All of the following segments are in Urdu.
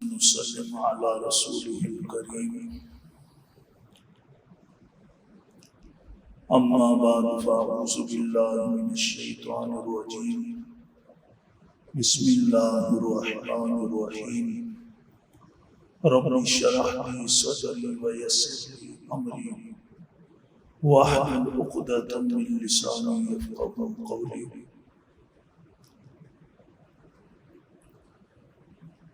وسلم على رسوله الكريم أما بعد فأعوذ بالله من الشيطان الرجيم بسم الله الرحمن الرحيم رب اشرح لي صدري ويسر لي أمري واحلل عقدة من لساني يفقهوا قولي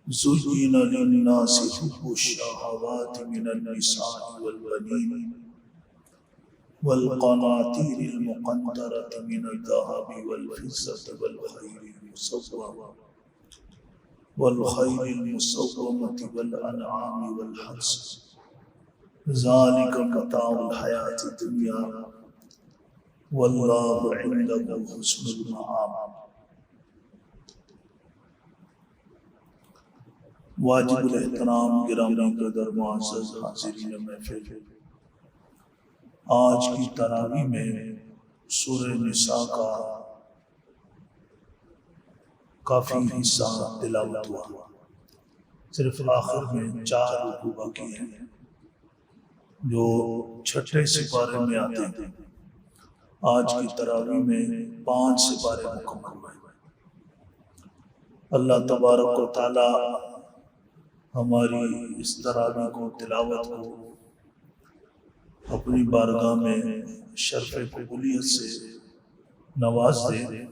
زين للناس حب الشهوات من النساء والبنين والقناطير المقنطرة من الذهب والفضة والخيل المسومة والأنعام والحرث ذلك متاع الحياة الدنيا والله عنده حسن المآب. واجب الاحترام گرامی قدر معزز حاضرین محفل، آج کی تراویح میں سورہ نساء کا کافی حصہ تلاوت ہوا، صرف آخر میں 4 رکوع باقی ہیں جو چھٹے سپارے میں آتے ہیں۔ آج کی تراویح میں 5 سپارے مکمل ہوئے۔ اللہ تبارک و تعالی ہماری اس تراویح کو تلاوت کو اپنی بارگاہ میں شرف قبولیت سے نواز دے،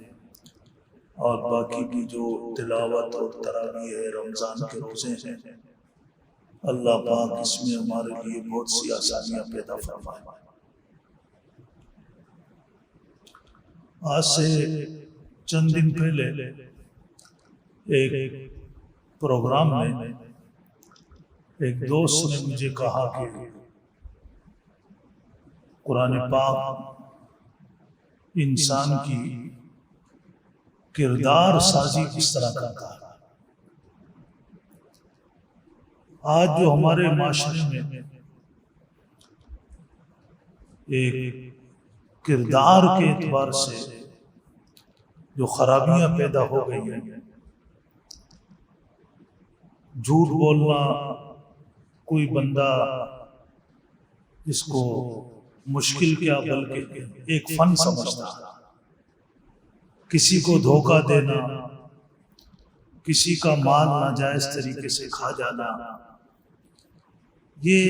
اور باقی کی جو تلاوت اور تراویح ہے رمضان کے روزے ہیں، اللہ پاک اس میں ہمارے لیے بہت سی آسانیاں پیدا فرمائے۔ آج سے چند دن پہلے ایک پروگرام میں ایک دوست نے مجھے کہا کہ قرآن پاک انسان کی کردار سازی کس طرح کرتا ہے۔ آج جو ہمارے معاشرے میں ایک کردار کے اعتبار سے جو خرابیاں پیدا ہو گئی ہیں، جھوٹ بولنا کوئی بندہ اس کو مشکل کیا بلکہ ایک فن سمجھتا، کسی کو دھوکہ دینا، کسی کا مال ناجائز طریقے سے کھا جانا، یہ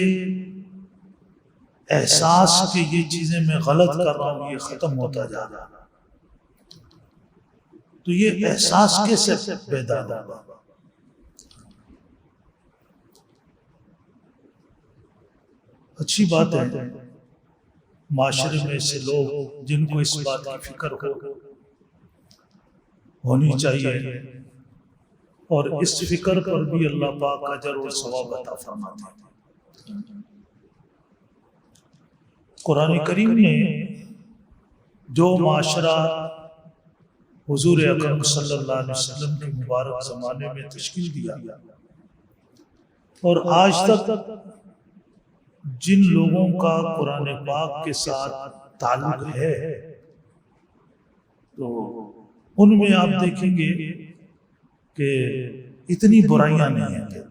احساس کہ یہ چیزیں میں غلط کر رہا ہوں یہ ختم ہوتا جا رہا۔ تو یہ احساس کیسے پیدا ہوگا؟ اچھی بات ہے، معاشرے میں سے لوگ جن کو اس بات کی فکر ہونی چاہیے، اور اس فکر پر بھی اللہ پاک اجر اور ثواب عطا فرماتے ہیں۔ قرآن کریم نے جو معاشرہ حضور اکرم صلی اللہ علیہ وسلم کے مبارک زمانے میں تشکیل دیا، اور آج تک جن لوگوں کا قرآن پاک کے ساتھ تعلق ہے، تو ان میں آپ دیکھیں گے کہ اتنی برائیاں نہیں ہیں۔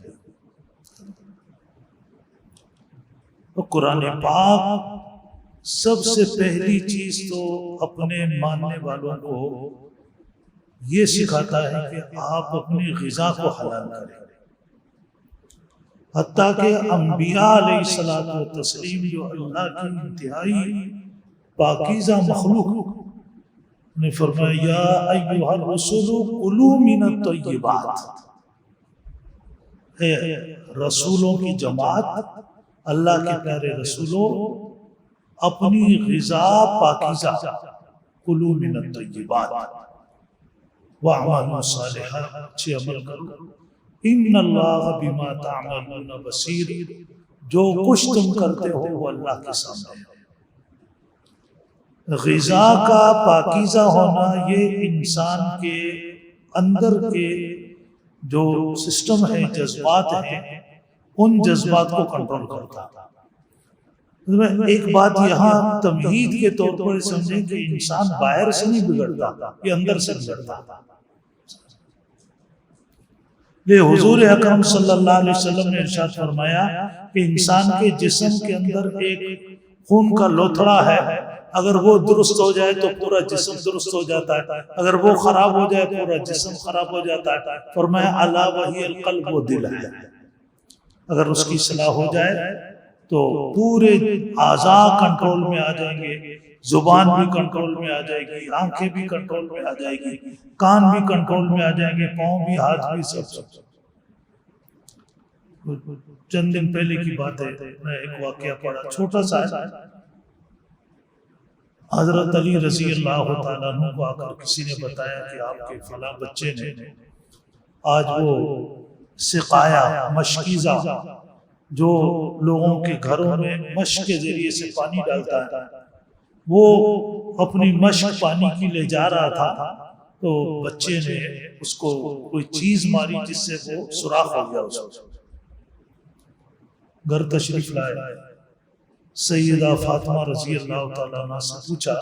تو قرآن پاک سب سے پہلی چیز تو اپنے ماننے والوں کو یہ سکھاتا ہے کہ آپ اپنی غذا کو حلال کریں، حتیٰ کہ انبیاء علیہ الصلوۃ والتسلیم جو اللہ کی انتہائی پاکیزہ مخلوق نے فرمایا یا ایھا الرسول کلوا من الطیبات، اے رسولوں کی جماعت، اللہ کے پیارے رسولوں، اپنی غذا پاکیزہ، کلوا من الطیبات واعملوا صالحا، اچھے عمل کرو، ان اللہ بما تعملون بصیر، جو کچھ تم کرتے ہو وہ اللہ کے سامنے ہے۔ غذا کا پاکیزہ ہونا یہ انسان کے اندر کے جو سسٹم ہے، جذبات ہیں، ان جذبات کو کنٹرول کرتا ہے۔ ایک بات یہاں تمہید کے طور پر سمجھیں کہ انسان باہر سے نہیں بگڑتا، یہ اندر سے بگڑتا۔ یہ حضور اکرم صلی اللہ علیہ وسلم نے ارشاد فرمایا کہ انسان کے جسم کے اندر ایک خون کا لوتھڑا ہے، اگر وہ درست ہو جائے تو پورا جسم درست ہو جاتا ہے، اگر وہ خراب ہو جائے پورا جسم خراب ہو جاتا ہے۔ فرمایا الا وہی القلب، وہ دل ہے، اگر اس کی اصلاح ہو جائے تو پورے اعضاء کنٹرول میں آ جائیں گے، زبان بھی کنٹرول میں آ جائے گی، آنکھیں بھی کنٹرول میں آ جائے گی، کان بھی کنٹرول میں آ جائیں گے، پاؤں بھی، ہاتھ بھی، سب۔ چند دن پہلے کی بات ہے، میں ایک واقعہ پڑھا، چھوٹا سا ہے۔ حضرت علی رضی اللہ تعالیٰ عنہ کو آ کر کسی نے بتایا کہ آپ کے فلاں بچے نے آج وہ سقایا، مشکیزہ، جو لوگوں کے گھروں میں مشق کے ذریعے سے پانی ڈالتا ہے، وہ اپنی مشق پانی کی لے جا رہا تھا تو بچے نے اس کو کوئی چیز ماری جس سے وہ سوراخ ہو گیا۔ اس کو گھر تشریف لائے، سیدہ فاطمہ رضی اللہ تعالیٰ عنہ سے پوچھا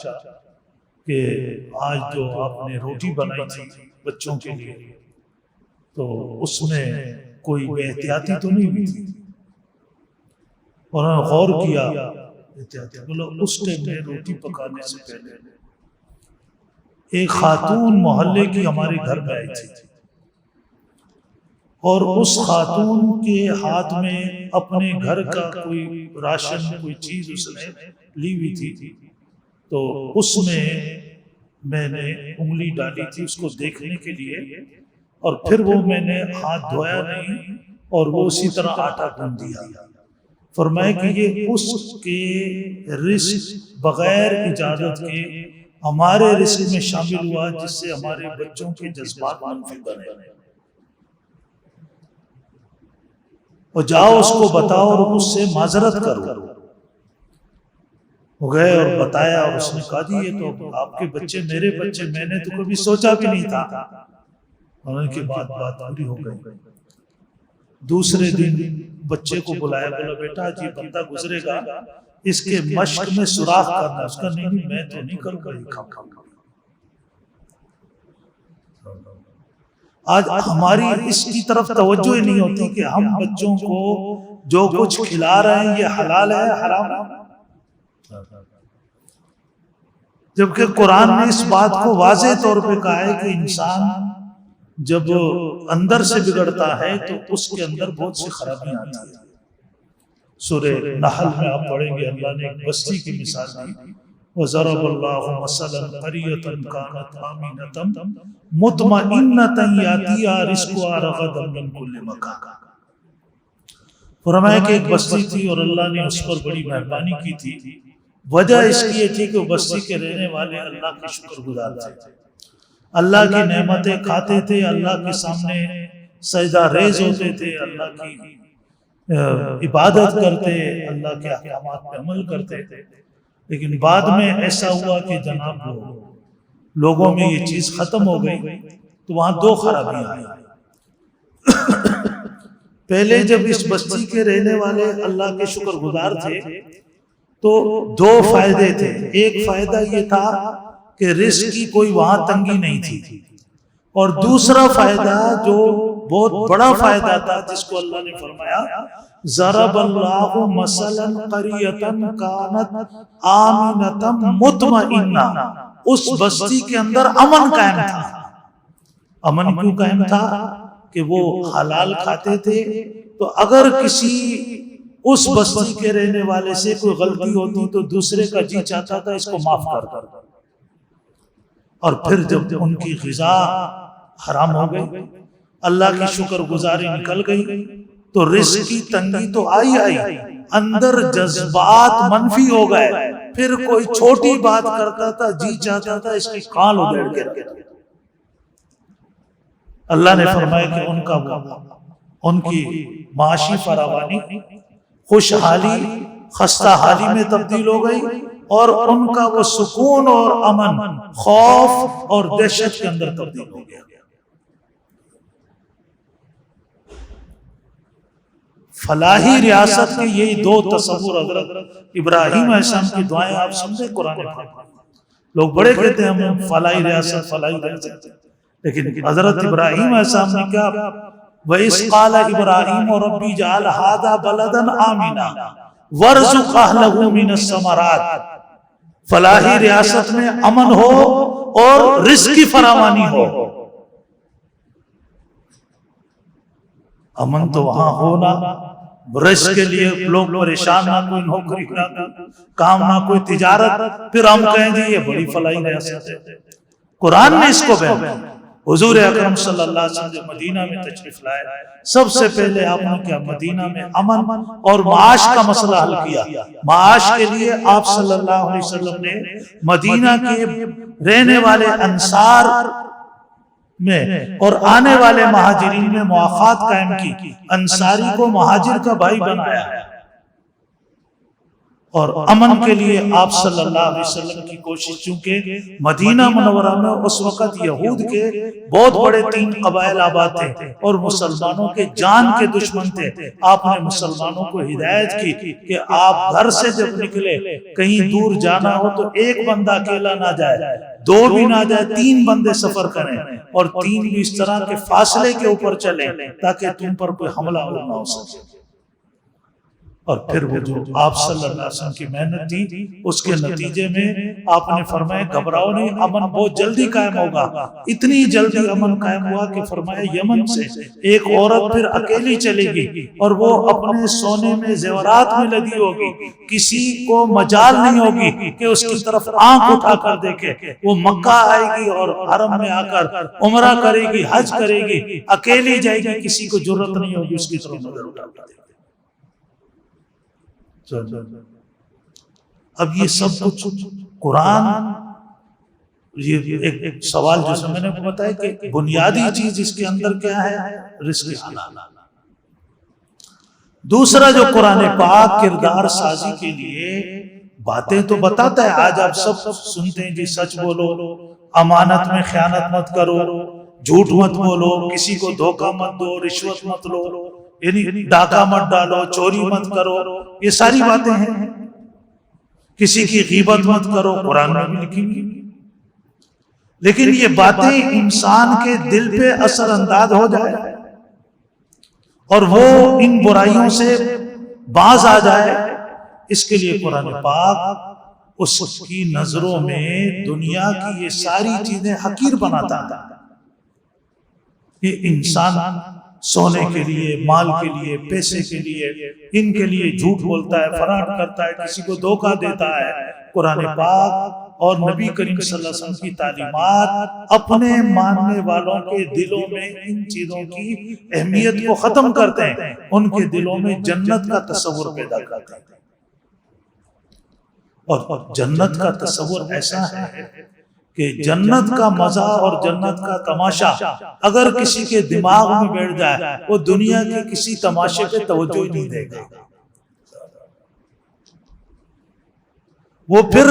کہ آج جو آپ نے روٹی بنائی تھی بچوں کے لیے تو اس میں کوئی بے احتیاطی تو نہیں ہوئی تھی؟ انہوں نے غور کیا، بولو اس ٹائم میں روٹی پکانے سے پہلے ایک خاتون محلے کی ہمارے گھر میں آئی تھی، اور اس خاتون کے ہاتھ میں اپنے گھر کا کوئی راشن، کوئی چیز اس نے لی ہوئی تھی، تو اس میں نے انگلی ڈالی تھی اس کو دیکھنے کے لیے، اور پھر وہ میں نے ہاتھ دھویا نہیں اور وہ اسی طرح آٹا گوندھ دیا۔ فرمایا کہ یہ اس کے رزق بغیر اجازت کے ہمارے رزق میں شامل ہوا، جس سے ہمارے بچوں کے جذبات منفی بنے، اور جاؤ اس کو بتاؤ اور اس سے معذرت کرو۔ وہ گئے اور بتایا، اور اس نے کہا جی یہ تو آپ کے بچے میرے بچے، میں نے تو کبھی سوچا بھی نہیں تھا۔ انہوں نے بات پوری ہو گئی۔ دوسرے دن بچے کو بلایا، بولا بیٹا جی بندہ گزرے گا، اس کے مشق میں سوراخ کرنا۔ اس کا نہیں میں تو نہیں کروں گا، یہ کام۔ آج ہماری اس کی طرف توجہ ہی نہیں ہوتی کہ ہم بچوں کو جو کچھ کھلا رہے ہیں یہ حلال ہے حرام ہے، جبکہ قرآن نے اس بات کو واضح طور پہ کہا ہے کہ انسان جب اندر سے بگڑتا ہے تو اس کے اندر بہت سی خرابیاں آتی ہیں۔ سورہ نحل میں آپ پڑھیں گے، اللہ نے ایک بستی کی مثال دی، وَضَرَبَ اللَّهُ مَثَلًا قَرْيَةً كَانَتْ آمِنَةً مُطْمَئِنَّةً يَأْتِيهَا رِزْقُهَا رَغَدًا مِنْ كُلِّ مَكَانٍ۔ فرمایا کہ ایک بستی تھی اور اللہ نے اس پر بڑی مہربانی کی تھی۔ وجہ اس کی یہ تھی کہ بستی کے رہنے والے اللہ کے شکر گزار تھے، اللہ کی نعمتیں کھاتے تھے، اللہ کے سامنے سجدہ ریز ہوتے تھے، اللہ کی عبادت کرتے، اللہ کے احکامات پہ عمل کرتے تھے۔ لیکن بعد میں ایسا ہوا کہ جناب لوگوں میں یہ چیز ختم ہو گئی، تو وہاں دو خرابیاں آئی۔ پہلے جب اس بستی کے رہنے والے اللہ کے شکر گزار تھے تو دو فائدے تھے۔ ایک فائدہ یہ تھا کہ رزق کی کوئی وہاں تنگی نہیں تھی، اور دوسرا فائدہ جو بہت بڑا فائدہ تھا جس کو اللہ نے فرمایا ضرب اللہ مثلا قریۃ کانت آمنۃ مطمئنہ، اس بستی کے اندر امن قائم تھا۔ امن کیوں قائم تھا؟ کہ وہ حلال کھاتے تھے، تو اگر کسی اس بستی کے رہنے والے سے کوئی غلطی ہوتی تو دوسرے کا جی چاہتا تھا اس کو معاف کر، اور پھر جب ان کی غذا حرام ہو گئی، اللہ کی شکر گزاری نکل گئی، تو رزق کی تنگی تو آئی، اندر جذبات منفی ہو گئے، پھر کوئی چھوٹی بات کرتا تھا جی چاہتا تھا اس کی کان ادھیڑ کے رکھ دو۔ اللہ نے فرمایا کہ ان کی معاشی فراوانی خوشحالی خستہ حالی میں تبدیل ہو گئی، اور ان کا وہ سکون اور امن خوف اور دہشت کے اندر تبدیل ہو گیا۔ فلاحی ریاست کے یہی دو تصور حضرت ابراہیم علیہ السلام کی دعائیں آپ سمجھے قرآن پاک۔ لوگ بڑے کہتے ہیں ہم فلاحی ریاست، لیکن حضرت ابراہیم علیہ السلام نے کیا وَإِذْ قَالَ إِبْرَاهِيمُ رَبِّ اجْعَلْ هَٰذَا بَلَدًا آمِنًا وَارْزُقْ أَهْلَهُ مِنَ الثَّمَرَاتِ، فلاحی ریاست میں امن ہو اور رزق کی فراوانی ہو۔ امن تو وہاں ہونا، رزق کے لیے لوگ پریشان، نہ کوئی نوکری، نہ کوئی کام، نہ کوئی تجارت، پھر ہم کہیں جی یہ بڑی فلاحی ریاست ہے۔ قرآن نے اس کو بیان، حضور اکرم صلی اللہ علیہ وسلم جب مدینہ میں تشریف لائے، سب سے پہلے آپ نے کیا، مدینہ میں امن اور معاش کا مسئلہ حل کیا۔ معاش کے لیے آپ صلی اللہ علیہ وسلم نے مدینہ کے رہنے والے انصار میں اور آنے والے مہاجرین میں مواخات قائم کی، انصاری کو مہاجر کا بھائی بنایا، اور امن کے لیے آپ صلی اللہ علیہ وسلم کی کوشش، چونکہ مدینہ منورہ میں اس وقت یہود کے بہت بڑے 3 قبائل آباد تھے اور مسلمانوں کے جان کے دشمن تھے۔ آپ نے مسلمانوں کو ہدایت کی کہ آپ گھر سے جب نکلے کہیں دور جانا ہو تو ایک بندہ اکیلا نہ جائے، 2 بھی نہ جائے، 3 بندے سفر کریں، اور 3 بھی اس طرح کے فاصلے کے اوپر چلیں تاکہ تم پر کوئی حملہ نہ ہو سکے۔ اور پھر وہ جو آپ صلی اللہ علیہ وسلم کی محنت تھی، اس کے نتیجے میں آپ نے فرمایا گھبراؤ نہیں، امن بہت جلدی قائم ہوگا۔ اتنی جلدی امن قائم ہوا کہ فرمایا یمن سے ایک عورت پھر اکیلی چلے گی اور وہ اپنے سونے میں زیورات میں لگی ہوگی، کسی کو مجال نہیں ہوگی کہ اس کی طرف آنکھ اٹھا کر دیکھے۔ وہ مکہ آئے گی اور حرم میں آ کر عمرہ کرے گی، حج کرے گی، اکیلی جائے گی، کسی کو جرت نہیں ہوگی اس کی طرف نظر اٹھا کر۔ اب یہ سب کچھ قرآن، یہ ایک سوال جو میں نے بتایا کہ بنیادی چیز اس کے اندر کیا ہے، رزق حلال۔ دوسرا جو قرآن پاک کردار سازی کے لیے باتیں تو بتاتا ہے، آج آپ سب سنتے ہیں جی سچ بولو، امانت میں خیانت مت کرو، جھوٹ مت بولو، کسی کو دھوکہ مت دو، رشوت مت لو، یعنی ڈاکہ مت ڈالو، چوری مت کرو، یہ ساری باتیں ہیں۔ کسی کی غیبت مت کرو، قرآن میں بھی لکھی ہوئی۔ لیکن یہ باتیں انسان کے دل پہ اثر انداز ہو جائے اور وہ ان برائیوں سے باز آ جائے، اس کے لیے قرآن پاک اس کی نظروں میں دنیا کی یہ ساری چیزیں حقیر بناتا تھا۔ یہ انسان سونے کے لیے، مال کے لیے، پیسے کے لیے، ان کے لیے جھوٹ بولتا ہے، فراڈ کرتا ہے، کسی کو دھوکہ دیتا ہے۔ قرآن پاک اور نبی کریم صلی اللہ علیہ وسلم کی تعلیمات اپنے ماننے والوں کے دلوں میں ان چیزوں کی اہمیت کو ختم کرتے ہیں، ان کے دلوں میں جنت کا تصور پیدا کرتے ہیں۔ اور جنت کا تصور ایسا ہے کہ جنت کا مزہ اور جنت کا تماشا اگر کسی کے دماغ میں بیٹھ جائے، وہ دنیا کے کسی تماشے پہ توجہ ہی نہیں دے گا، وہ پھر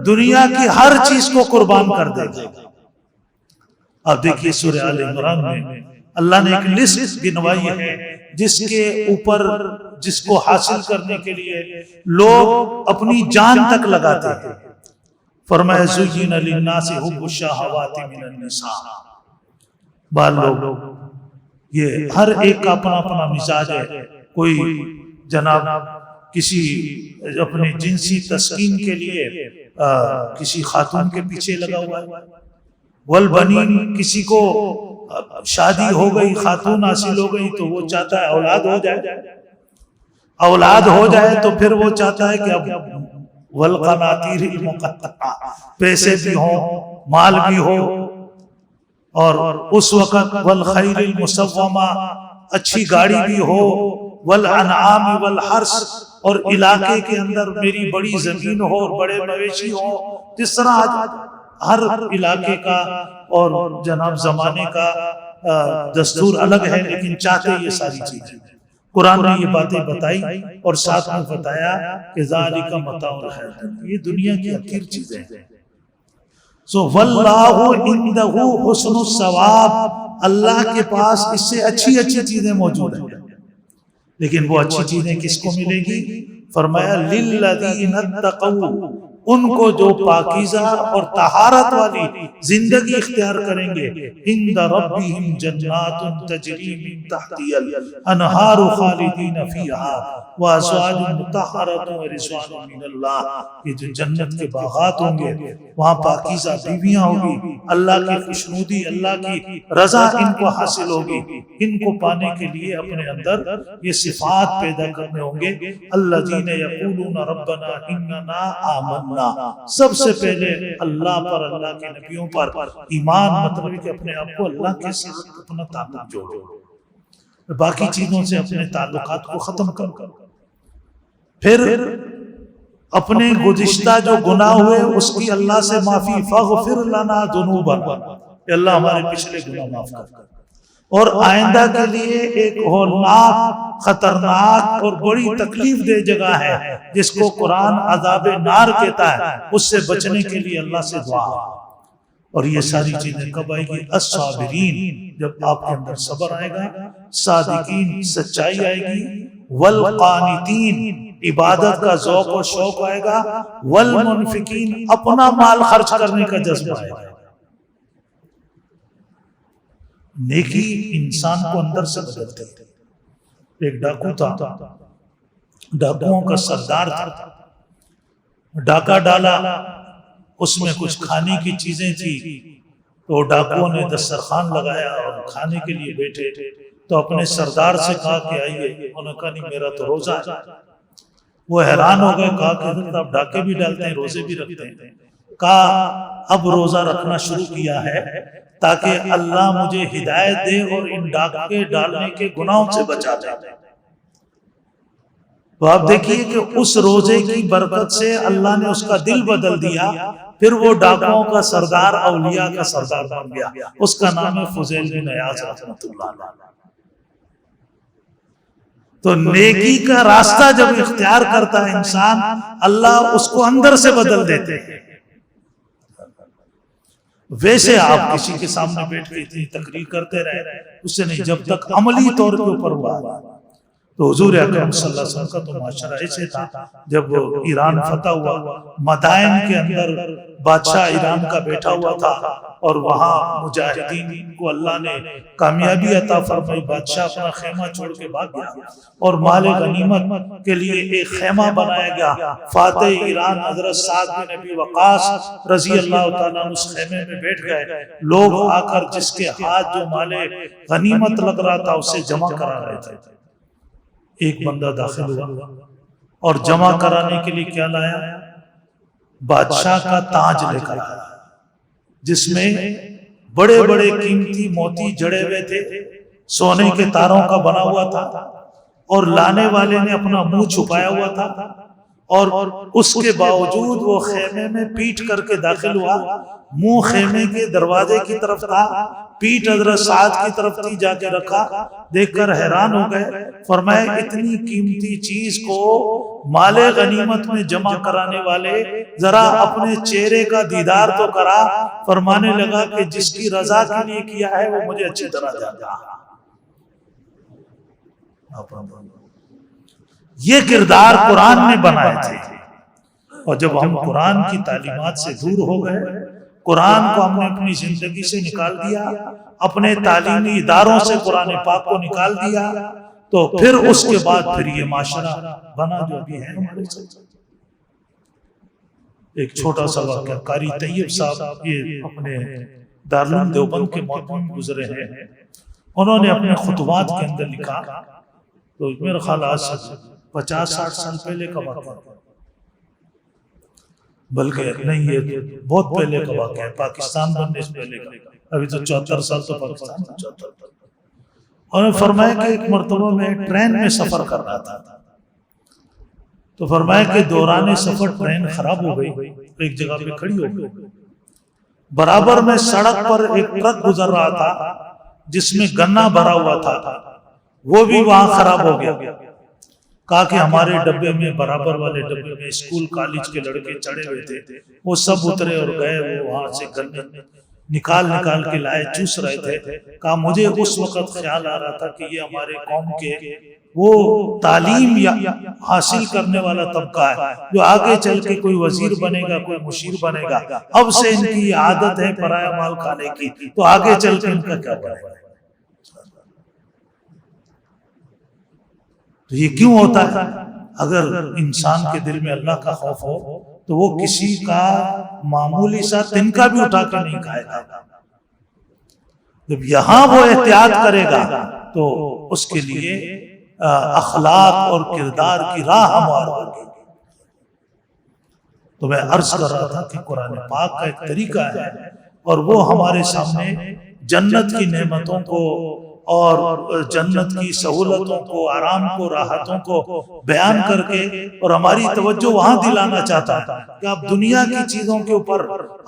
دنیا کی ہر چیز کو قربان کر دے گا۔ اب دیکھیے سورہ آل عمران میں اللہ نے ایک لسٹ گنوائی ہے جس کے اوپر، جس کو حاصل کرنے کے لیے لوگ اپنی جان تک لگاتے ہیں۔ فرمایا زُيِّنَ لِلنَّاسِ حُبُّ الشَّهَوَاتِ مِنَ النِّسَاءِ، بعض لوگ، یہ ہر ایک کا اپنا اپنا مزاج ہے، کوئی جناب کسی اپنے جنسی تسکین کے لیے کسی خاتون کے پیچھے لگا ہوا ہے، والبنین، کسی کو شادی ہو گئی، خاتون حاصل ہو گئی تو وہ چاہتا ہے اولاد ہو جائے، اولاد ہو جائے تو پھر وہ چاہتا ہے کہ اب والقناطیر المقنطرہ، پیسے بھی ہوں، مال بھی ہو، اور اس وقت والخیل المسومہ، اچھی گاڑی بھی ہو، والانعام والحرث، اور علاقے کے اندر میری بڑی زمین ہو اور بڑے مویشی ہو، جس طرح ہر علاقے کا اور جناب زمانے کا دستور الگ ہے، لیکن چاہتے یہ ساری چیزیں۔ قرآن نے یہ باتیں بتائی اور ساتھ میں بتایا کہ ذالک متاع الحیاۃ، یہ دنیا کی حقیر چیزیں ہیں۔ سو واللہ عندہ حسن الثواب، اللہ کے پاس اس سے اچھی اچھی چیزیں موجود ہیں، لیکن وہ اچھی چیزیں کس کو ملے گی؟ فرمایا للذین اتقوا، ان کو جو پاکیزہ اور طہارت والی زندگی اختیار کریں گے، عند ربہم جنات تجری من تحتها الانہار خالدین فیہا وازواج مطہرۃ ورضوان من اللہ، یہ جو جنت کے باغات ہوں گے وہاں پاکیزہ بیویاں ہوگی، اللہ کی خوشنودی، اللہ کی رضا ان کو حاصل ہوگی۔ ان کو پانے کے لیے اپنے اندر یہ صفات پیدا کرنے ہوں گے۔ الذین یقولون ربنا اننا آمنا، سب سے پہلے اللہ پر، اللہ کے نبیوں پر ایمان، مطلب کہ اپنے آپ کو اللہ کے ساتھ اپنا تعلق جوڑو، باقی چیزوں سے اپنے تعلقات کو ختم کرو، پھر اپنے گزشتہ جو گناہ ہوئے اس کی اللہ سے معافی، فاغفر لنا ذنوبنا، کہ اللہ ہمارے پچھلے گناہ معاف کر، اور آئندہ کے لیے ایک ہولناک، خطرناک اور بڑی تکلیف دہ جگہ ہے جس کو قرآن عذاب نار کہتا ہے، اس سے بچنے کے لیے اللہ سے دعا۔ اور یہ ساری چیزیں کب آئے گی؟ الصابرین، جب آپ کے اندر صبر آئے گا، صادقین، سچائی آئے گی، والقانتین، عبادت کا ذوق و شوق آئے گا، والمنفقین، اپنا مال خرچ کرنے کا جذبہ آئے گا۔ نیکی انسان کو اندر سے بدلتی ہے۔ ایک ڈاکو تھا، ڈاکوؤں کا سردار تھا، ڈاکہ ڈالا، اس میں کچھ کھانے کی چیزیں تھی، تو ڈاکوؤں نے دسترخوان لگایا اور کھانے کے لیے بیٹھے، تو اپنے سردار سے کہا کہ آئیے، انہوں نے کہا نہیں میرا تو روزہ ہے۔ وہ حیران ہو گئے، کہا کہ حضرت آپ ڈاکے بھی ڈالتے ہیں، روزے بھی رکھتے ہیں؟ کہا اب روزہ رکھنا شروع کیا ہے تاکہ اللہ مجھے ہدایت دے اور ان ڈاکے ڈالنے کے گناہوں سے بچا دے۔ تو آپ دیکھیے کہ اس روزے کی برکت سے اللہ نے اس کا دل بدل دیا، پھر وہ ڈاکوؤں کا سردار، اولیاء کا سردار بن گیا۔ اس کا نام ہے فضیل بن عیاض رحمۃ اللہ علیہ۔ تو نیکی کا راستہ جب اختیار کرتا ہے انسان، اللہ اس کو اندر سے بدل دیتے ہیں۔ ویسے آپ کسی کے سامنے بیٹھ کے اتنی تقریر کرتے رہے، اس سے نہیں، جب تک عملی طور کے اوپر ہوا۔ تو حضور اکرم صلی اللہ علیہ وسلم کا تو معاشرہ ایسے تھا، جب وہ ایران فتح ہوا، مدائن کے اندر بادشاہ ایران کا بیٹھا ہوا تھا، اور وہاں مجاہدین کو اللہ نے کامیابی عطا فرمائی، بادشاہ اپنا خیمہ چھوڑ کے بھاگ گیا، اور مال غنیمت کے لیے ایک خیمہ بنایا گیا۔ فاتح ایران حضرت سعد بن ابی وقاص رضی اللہ تعالیٰ اس خیمے میں بیٹھ گئے، لوگ آ کر جس کے ہاتھ جو مال غنیمت لگ رہا تھا اسے جمع کرا رہے تھے۔ ایک بندہ داخل ہوا اور جمع کرانے کے لیے کیا لایا؟ بادشاہ کا تاج لے کر آیا، جس میں بڑے بڑے قیمتی موتی جڑے ہوئے تھے، سونے کے تاروں کا بنا ہوا تھا، اور لانے والے نے اپنا منہ چھپایا ہوا تھا، اور اس کے باوجود وہ خیمے میں پیٹ کر کے داخل ہوا۔ منہ خیمے کے دروازے کی طرف تھا، پیٹ حضرت سعد کی طرف تھی، جا کے رکھا۔ دیکھ کر حیران ہو گئے، فرمایا اتنی قیمتی چیز کو مال غنیمت میں جمع کرانے والے، ذرا اپنے چہرے کا دیدار تو کرا۔ فرمانے لگا کہ جس کی رضا کے لیے کیا ہے وہ مجھے اچھی طرح جانتا ہے۔ یہ کردار قرآن نے بنائے تھے، اور جب ہم قرآن کی تعلیمات سے دور ہو گئے، قرآن کو ہم نے اپنی زندگی سے نکال دیا، اپنے تعلیمی اداروں سے قرآن پاک کو نکال دیا، تو پھر اس کے بعد پھر یہ معاشرہ بنا جو بھی ہے ہمارے ساتھ۔ ایک چھوٹا سا واقعہ، قاری طیب صاحب یہ اپنے دارالعلوم دیوبند کے محترم گزرے ہیں، انہوں نے اپنے خطبات کے اندر لکھا، تو میرے خیال آج 50-60 سال پہلے کا واقعہ، بلکہ نہیں یہ بہت پہلے کا واقعہ ہے، پاکستان بننے سے پہلے کا، ابھی تو 74 سال تو پاکستان میں 74۔ انہوں نے فرمایا کہ ایک مرتبہ میں ٹرین میں سفر کر رہا تھا، تو فرمایا کہ دوران سفر ٹرین خراب ہو گئی، ایک جگہ پہ کھڑی ہو گئی، برابر میں سڑک پر ایک ٹرک گزر رہا تھا جس میں گنا بھرا ہوا تھا، وہ بھی وہاں خراب ہو گیا۔ کہا کہ ہمارے ڈبے میں، برابر والے ڈبے میں اسکول کالج کے لڑکے چڑھے ہوئے تھے، وہ سب اترے اور گئے، وہ وہاں سے گنے نکال نکال کے لائے، چوس رہے تھے. کہا مجھے اس وقت خیال آ رہا تھا کہ یہ ہمارے قوم کے وہ تعلیم حاصل کرنے والا طبقہ ہے جو آگے چل کے کوئی وزیر بنے گا، کوئی مشیر بنے گا. اب سے ان کی عادت ہے پرایا مال کھانے کی، تو آگے چل کے ان کا کیا بنے گا. تو یہ کیوں ہوتا ہے؟ اگر انسان کے دل میں اللہ کا خوف ہو تو وہ کسی کا معمولی سا تنکا بھی اٹھا کر نہیں کھائے گا. جب یہاں وہ احتیاط کرے گا تو اس کے لیے اخلاق اور کردار کی راہ ہموار ہوگی. تو میں عرض کر رہا تھا کہ قرآن پاک کا ایک طریقہ ہے اور وہ ہمارے سامنے جنت کی نعمتوں کو اور جنت کی سہولتوں کو، آرام کو، راحتوں کو بیان کر کے اور ہماری توجہ وہاں دلانا چاہتا ہے کہ آپ دنیا کی چیزوں کے اوپر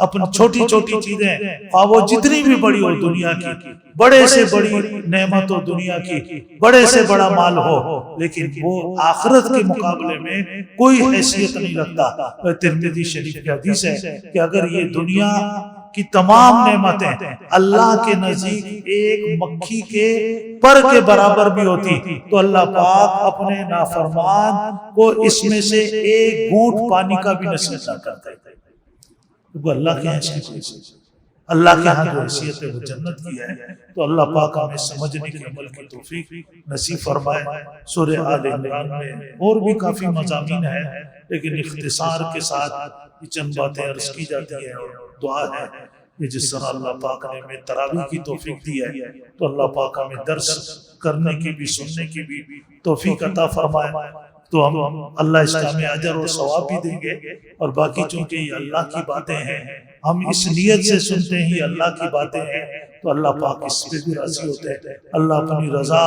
اپنی چھوٹی چھوٹی چیزیں، خواہ وہ جتنی بھی بڑی ہو دنیا کی، بڑے سے بڑی نعمت ہو دنیا کی، بڑے سے بڑا مال ہو، لیکن وہ آخرت کے مقابلے میں کوئی حیثیت نہیں رکھتا. ترمذی شریف کی حدیث ہے کہ اگر یہ دنیا کی تمام نعمتیں اللہ کے نزدیک ایک مکھی کے پر کے برابر بھی ہوتی تو اللہ پاک اپنے نافرمان کو اس میں سے ایک گھونٹ پانی کا بھی نصیب نہ کرتا. وہ اللہ کے حیثیت، اللہ کے ہاں جو حیثیت ہے وہ جنت کی ہے. تو اللہ پاک ہمیں سمجھنے کے عمل کی توفیق نصیب فرمائے. سورہ آل عمران میں اور بھی کافی مضامین ہیں، لیکن اختصار کے ساتھ چند باتیں عرض کی جاتی ہیں. اور دعا ہے کہ جس طرح اللہ پاک نے ہمیں تراویح کی توفیق دی ہے تو اللہ پاک ہمیں درس کرنے کی بھی، سننے کی بھی توفیق عطا فرمائے. تو ہم اللہ اس کا ہمیں اجر اور ثواب بھی دیں گے. اور باقی چونکہ یہ اللہ کی باتیں ہیں، ہم اس نیت سے سنتے ہیں یہ اللہ کی باتیں ہیں، تو اللہ پاک اس پہ بھی راضی ہوتے ہیں. اللہ اپنی رضا،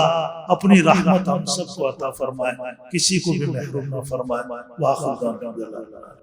اپنی رحمت ہم سب کو عطا فرمائے، کسی کو بھی محروم نہ فرمائے. وآخر دعوانا